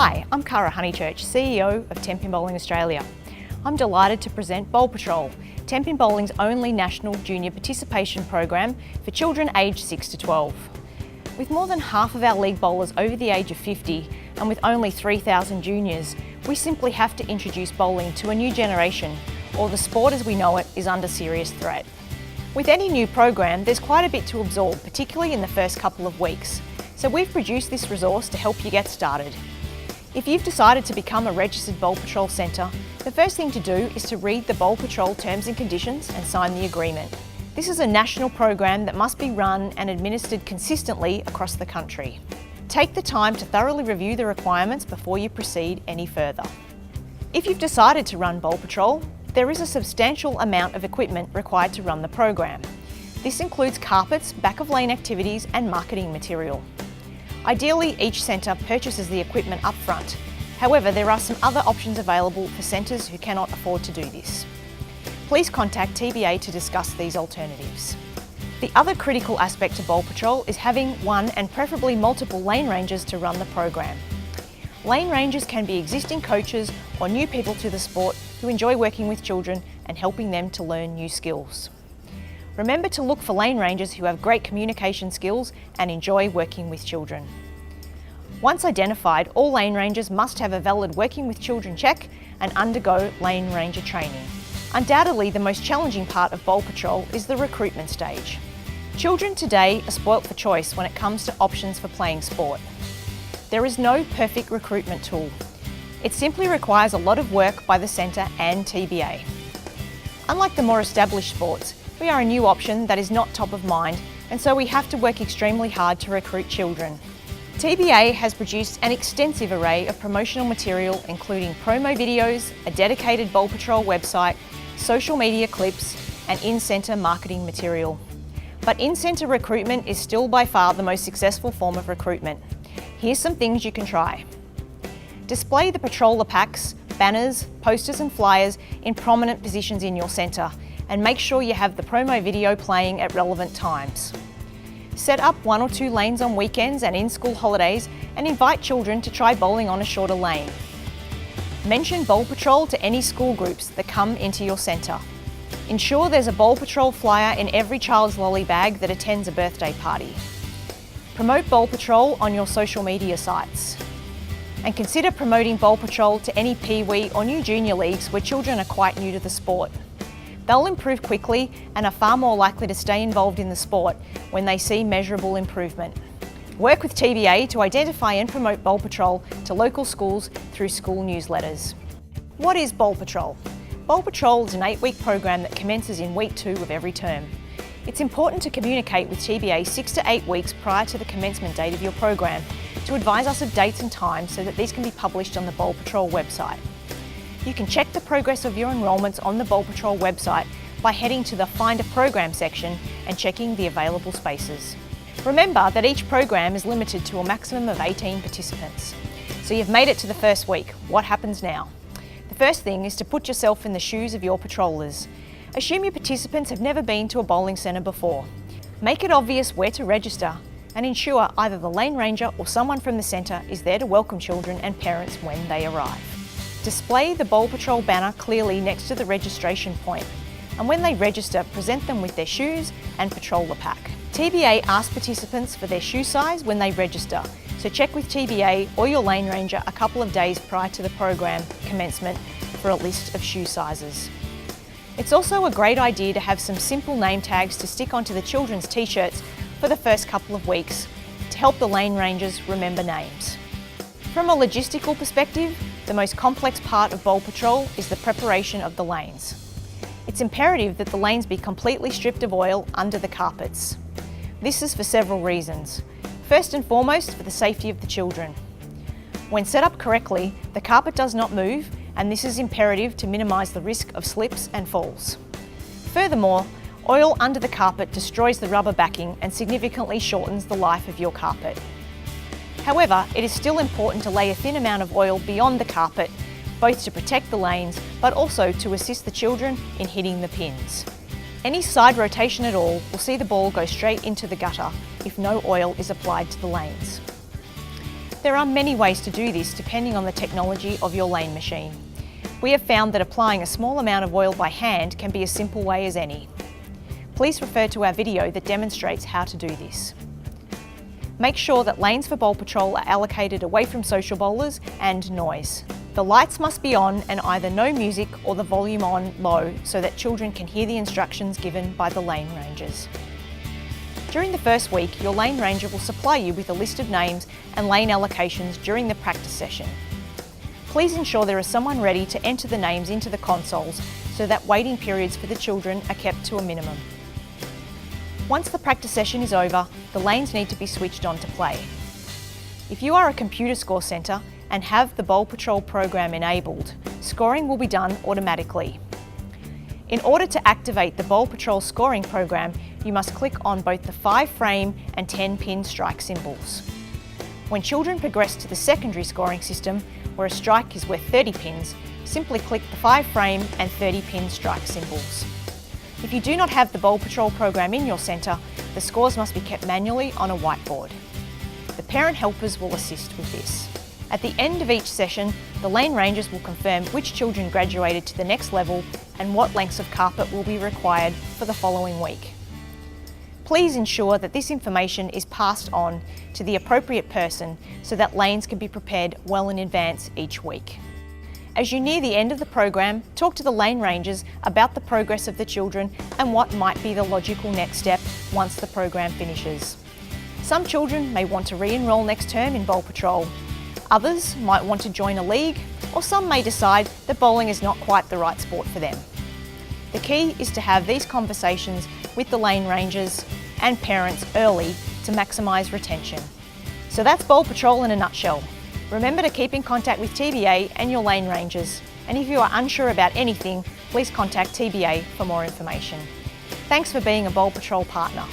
Hi, I'm Cara Honeychurch, CEO of Tenpin Bowling Australia. I'm delighted to present Bowl Patrol, Tenpin Bowling's only national junior participation program for children aged 6 to 12. With more than half of our league bowlers over the age of 50 and with only 3,000 juniors, we simply have to introduce bowling to a new generation, or the sport as we know it is under serious threat. With any new program, there's quite a bit to absorb, particularly in the first couple of weeks. So we've produced this resource to help you get started. If you've decided to become a registered Bowl Patrol centre, the first thing to do is to read the Bowl Patrol terms and conditions and sign the agreement. This is a national program that must be run and administered consistently across the country. Take the time to thoroughly review the requirements before you proceed any further. If you've decided to run Bowl Patrol, there is a substantial amount of equipment required to run the program. This includes carpets, back of lane activities and marketing material. Ideally, each centre purchases the equipment up front. However, there are some other options available for centres who cannot afford to do this. Please contact TBA to discuss these alternatives. The other critical aspect to Bowl Patrol is having one and preferably multiple lane rangers to run the program. Lane rangers can be existing coaches or new people to the sport who enjoy working with children and helping them to learn new skills. Remember to look for lane rangers who have great communication skills and enjoy working with children. Once identified, all lane rangers must have a valid working with children check and undergo lane ranger training. Undoubtedly, the most challenging part of Bowl Patrol is the recruitment stage. Children today are spoilt for choice when it comes to options for playing sport. There is no perfect recruitment tool. It simply requires a lot of work by the centre and TBA. Unlike the more established sports, we are a new option that is not top of mind, and so we have to work extremely hard to recruit children. TBA has produced an extensive array of promotional material including promo videos, a dedicated Bowl Patrol website, social media clips and in-centre marketing material. But in-centre recruitment is still by far the most successful form of recruitment. Here's some things you can try. Display the patroller packs, banners, posters and flyers in prominent positions in your centre, and make sure you have the promo video playing at relevant times. Set up 1 or 2 lanes on weekends and in school holidays and invite children to try bowling on a shorter lane. Mention Bowl Patrol to any school groups that come into your centre. Ensure there's a Bowl Patrol flyer in every child's lolly bag that attends a birthday party. Promote Bowl Patrol on your social media sites. And consider promoting Bowl Patrol to any Pee-wee or new junior leagues where children are quite new to the sport. They'll improve quickly and are far more likely to stay involved in the sport when they see measurable improvement. Work with TBA to identify and promote Bowl Patrol to local schools through school newsletters. What is Bowl Patrol? Bowl Patrol is an 8-week program that commences in week 2 of every term. It's important to communicate with TBA 6 to 8 weeks prior to the commencement date of your program to advise us of dates and times so that these can be published on the Bowl Patrol website. You can check the progress of your enrolments on the Bowl Patrol website by heading to the Find a Program section and checking the available spaces. Remember that each program is limited to a maximum of 18 participants. So you've made it to the first week. What happens now? The first thing is to put yourself in the shoes of your patrollers. Assume your participants have never been to a bowling centre before. Make it obvious where to register and ensure either the lane ranger or someone from the centre is there to welcome children and parents when they arrive. Display the Bowl Patrol banner clearly next to the registration point, and when they register, present them with their shoes and patroller pack. TBA asks participants for their shoe size when they register, so check with TBA or your lane ranger a couple of days prior to the program commencement for a list of shoe sizes. It's also a great idea to have some simple name tags to stick onto the children's t-shirts for the first couple of weeks to help the lane rangers remember names. From a logistical perspective, the most complex part of Bowl Patrol is the preparation of the lanes. It's imperative that the lanes be completely stripped of oil under the carpets. This is for several reasons. First and foremost, for the safety of the children. When set up correctly, the carpet does not move, and this is imperative to minimise the risk of slips and falls. Furthermore, oil under the carpet destroys the rubber backing and significantly shortens the life of your carpet. However, it is still important to lay a thin amount of oil beyond the carpet, both to protect the lanes, but also to assist the children in hitting the pins. Any side rotation at all will see the ball go straight into the gutter if no oil is applied to the lanes. There are many ways to do this depending on the technology of your lane machine. We have found that applying a small amount of oil by hand can be a simple way as any. Please refer to our video that demonstrates how to do this. Make sure that lanes for Bowl Patrol are allocated away from social bowlers and noise. The lights must be on and either no music or the volume on low so that children can hear the instructions given by the lane rangers. During the first week, your lane ranger will supply you with a list of names and lane allocations during the practice session. Please ensure there is someone ready to enter the names into the consoles so that waiting periods for the children are kept to a minimum. Once the practice session is over, the lanes need to be switched on to play. If you are a computer score centre and have the Bowl Patrol program enabled, scoring will be done automatically. In order to activate the Bowl Patrol scoring program, you must click on both the 5-frame and 10-pin strike symbols. When children progress to the secondary scoring system, where a strike is worth 30 pins, simply click the 5-frame and 30-pin strike symbols. If you do not have the Bowl Patrol program in your centre, the scores must be kept manually on a whiteboard. The parent helpers will assist with this. At the end of each session, the lane rangers will confirm which children graduated to the next level and what lengths of carpet will be required for the following week. Please ensure that this information is passed on to the appropriate person so that lanes can be prepared well in advance each week. As you near the end of the program, talk to the lane rangers about the progress of the children and what might be the logical next step once the program finishes. Some children may want to re-enroll next term in Bowl Patrol. Others might want to join a league, or some may decide that bowling is not quite the right sport for them. The key is to have these conversations with the lane rangers and parents early to maximise retention. So that's Bowl Patrol in a nutshell. Remember to keep in contact with TBA and your lane rangers. And if you are unsure about anything, please contact TBA for more information. Thanks for being a Bowl Patrol partner.